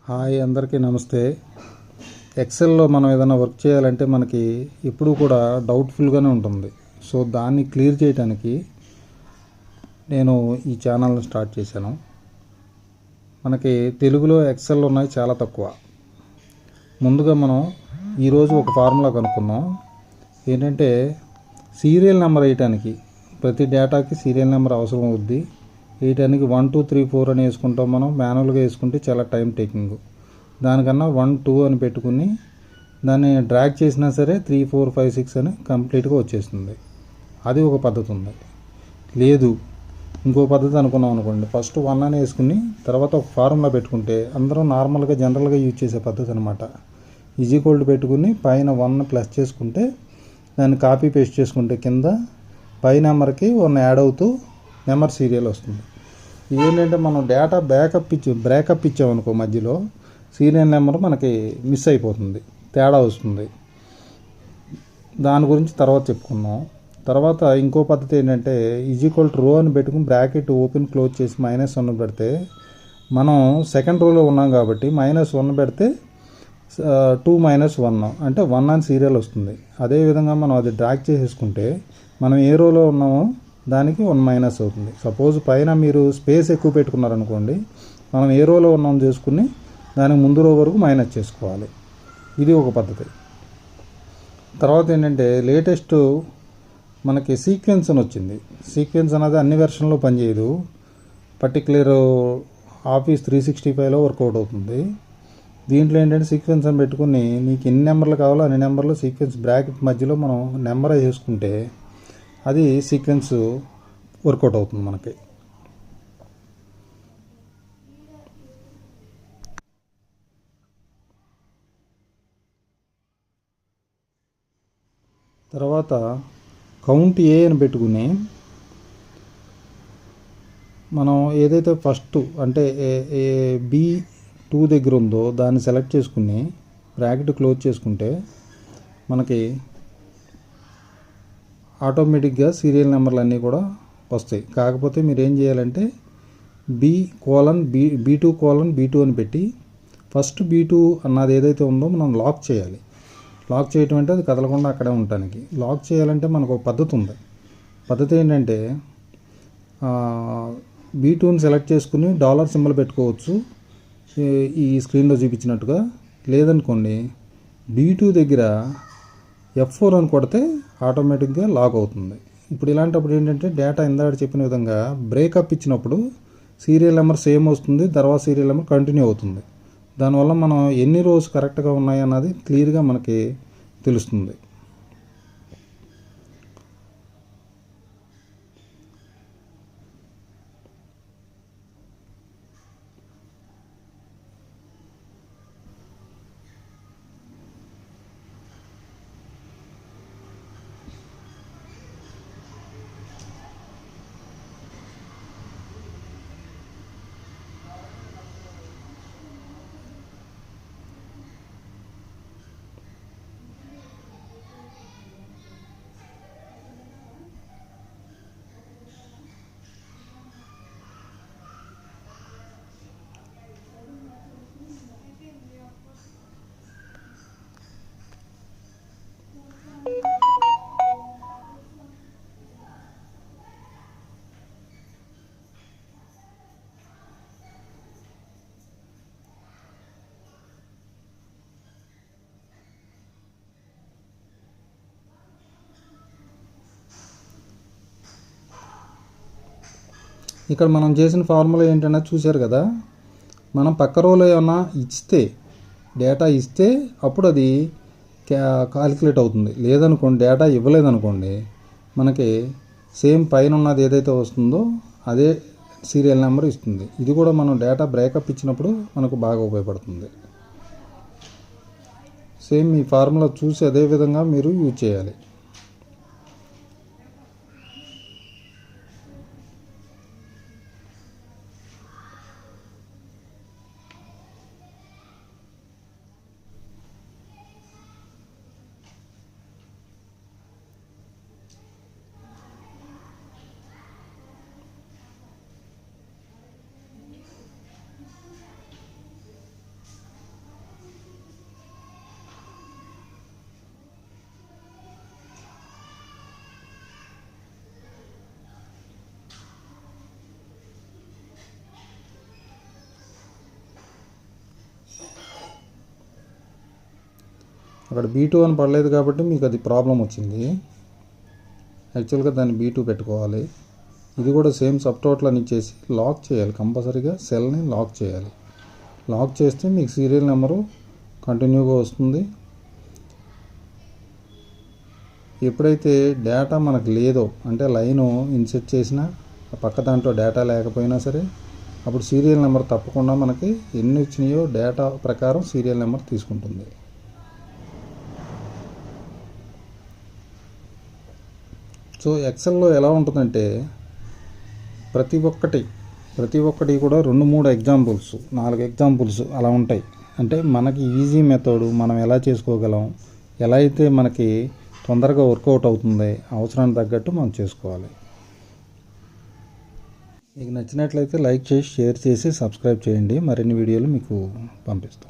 Hi, అందరికీ నమస్తే. ఎక్సెల్లో మనం ఏదైనా వర్క్ చేయాలంటే మనకి ఎప్పుడూ కూడా డౌట్ఫుల్గానే ఉంటుంది. సో దాన్ని క్లియర్ చేయడానికి నేను ఈ ఛానల్ని స్టార్ట్ చేశాను. మనకి తెలుగులో ఎక్సెల్ ఉన్నాయి చాలా తక్కువ. ముందుగా మనం ఈరోజు ఒక ఫార్ములా కనుక్కున్నాం. ఏంటంటే సీరియల్ నెంబర్ వేయటానికి ప్రతి డేటాకి సీరియల్ నెంబర్ అవసరం అవుద్ది. వేయటానికి 1 2 3 4 అని వేసుకుంటాం. మనం మాన్యువల్గా వేసుకుంటే చాలా టైం టేకింగ్. దానికన్నా 1 2 అని పెట్టుకుని దాన్ని డ్రాగ్ చేసినా సరే 3 4 5 6 అని కంప్లీట్గా వచ్చేస్తుంది. అది ఒక పద్ధతి ఉంది. లేదు ఇంకో పద్ధతి అనుకున్నాం అనుకోండి, ఫస్ట్ 1 అని వేసుకుని తర్వాత ఒక ఫార్ములా పెట్టుకుంటే అందరూ నార్మల్గా జనరల్గా యూజ్ చేసే పద్ధతి అనమాట. ఈజీక్వల్ పెట్టుకుని పైన 1 ప్లస్ చేసుకుంటే దాన్ని కాపీ పేస్ట్ చేసుకుంటే కింద పై నెంబర్కి 1 యాడ్ అవుతూ నెంబర్ సీరియల్ వస్తుంది. ఇదేంటంటే మనం డేటా బ్రేకప్ ఇచ్చామనుకో, మధ్యలో సీరియల్ నెంబర్ మనకి మిస్ అయిపోతుంది, తేడా వస్తుంది. దాని గురించి తర్వాత చెప్పుకున్నాం. తర్వాత ఇంకో పద్ధతి ఏంటంటే ఈజీక్వల్ రో అని పెట్టుకుని బ్రాకెట్ ఓపెన్ క్లోజ్ చేసి -1 పెడితే మనం సెకండ్ రోలో ఉన్నాం కాబట్టి -1 పెడితే 2 -1 అంటే 1 అని సీరియల్ వస్తుంది. అదేవిధంగా మనం అది డ్రాగ్ చేసేసుకుంటే మనం ఏ రోలో ఉన్నామో దానికి 1 మైనస్ అవుతుంది. సపోజ్ పైన మీరు స్పేస్ ఎక్కువ పెట్టుకున్నారనుకోండి, మనం ఏ రోలో ఉన్నాం చేసుకుని దానికి ముందు రో వరకు మైనస్ చేసుకోవాలి. ఇది ఒక పద్ధతి. తర్వాత ఏంటంటే లేటెస్ట్ మనకి సీక్వెన్స్ అని వచ్చింది. సీక్వెన్స్ అనేది అన్ని వెర్షన్లో పనిచేయదు. పర్టికులర్ ఆఫీస్ 365లో వర్కౌట్ అవుతుంది. దీంట్లో ఏంటంటే సీక్వెన్స్ అని పెట్టుకుని నీకు ఎన్ని నెంబర్లు కావాలో అన్ని నెంబర్లు సీక్వెన్స్ బ్రాకెట్ మధ్యలో మనం నెంబర్ వేసుకుంటే అది సీక్వెన్స్ వర్కౌట్ అవుతుంది మనకి. తర్వాత కౌంట్ ఏ అని పెట్టుకుని మనం ఏదైతే ఫస్ట్ అంటే B2 దగ్గర ఉందో దాన్ని సెలెక్ట్ చేసుకుని బ్రాకెట్ క్లోజ్ చేసుకుంటే మనకి ఆటోమేటిక్గా సీరియల్ నెంబర్లు అన్నీ కూడా వస్తాయి. కాకపోతే మీరు ఏం చేయాలంటే B2 అని పెట్టి ఫస్ట్ B2 అన్నది ఏదైతే ఉందో మనం లాక్ చేయాలి. లాక్ చేయటం అంటే అది కదలకుండా అక్కడే ఉండటానికి. లాక్ చేయాలంటే మనకు ఒక పద్ధతి ఉంది. పద్ధతి ఏంటంటే B2ని సెలెక్ట్ చేసుకుని $సింబల్ పెట్టుకోవచ్చు ఈ స్క్రీన్లో చూపించినట్టుగా. లేదనుకోండి B2 దగ్గర F4 అని కొడితే ఆటోమేటిక్గా లాక్ అవుతుంది. ఇప్పుడు ఇలాంటప్పుడు ఏంటంటే డేటా ఇందాక చెప్పిన విధంగా బ్రేకప్ ఇచ్చినప్పుడు సీరియల్ నెంబర్ సేమ్ వస్తుంది, తర్వాత సీరియల్ నెంబర్ కంటిన్యూ అవుతుంది. దానివల్ల మనం ఎన్ని రోస్ కరెక్ట్గా ఉన్నాయి అన్నది క్లియర్గా మనకి తెలుస్తుంది. ఇక్కడ మనం చేసిన ఫార్ములా ఏంటన్నది చూశారు కదా. మనం పక్క రోలో ఏమన్నా డేటా ఇస్తే అప్పుడు అది కాలిక్యులేట్ అవుతుంది. లేదనుకోండి, డేటా ఇవ్వలేదనుకోండి, మనకి సేమ్ పైన ఉన్నది ఏదైతే వస్తుందో అదే సీరియల్ నెంబర్ ఇస్తుంది. ఇది కూడా మనం డేటా బ్రేకప్ ఇచ్చినప్పుడు మనకు బాగా ఉపయోగపడుతుంది. సేమ్ ఈ ఫార్ములా చూసి అదే విధంగా మీరు యూజ్ చేయాలి. అక్కడ B2 అని పడలేదు కాబట్టి మీకు అది ప్రాబ్లం వచ్చింది. యాక్చువల్గా దాన్ని B2 పెట్టుకోవాలి. ఇది కూడా సేమ్ సబ్ టోటల్ అని ఇచ్చేసి లాక్ చేయాలి. కంపల్సరీగా సెల్ని లాక్ చేయాలి. లాక్ చేస్తే మీకు సీరియల్ నెంబరు కంటిన్యూగా వస్తుంది. ఎప్పుడైతే డేటా మనకు లేదో అంటే లైను ఇన్సెట్ చేసినా పక్క దాంట్లో డేటా లేకపోయినా సరే అప్పుడు సీరియల్ నెంబర్ తప్పకుండా మనకి ఎన్ని వచ్చినాయో డేటా ప్రకారం సీరియల్ నెంబర్ తీసుకుంటుంది. సో ఎక్సెల్లో ఎలా ఉంటుందంటే ప్రతి ఒక్కటి కూడా 2-3 ఎగ్జాంపుల్స్ 4 ఎగ్జాంపుల్స్ అలా ఉంటాయి. అంటే మనకి ఈజీ మెథడ్ మనం ఎలా చేసుకోగలం, ఎలా అయితే మనకి తొందరగా వర్కౌట్ అవుతుంది, అవసరానికి తగ్గట్టు మనం చేసుకోవాలి. మీకు నచ్చినట్లయితే లైక్ చేసి షేర్ చేసి సబ్స్క్రైబ్ చేయండి. మరిన్ని వీడియోలు మీకు పంపిస్తాం.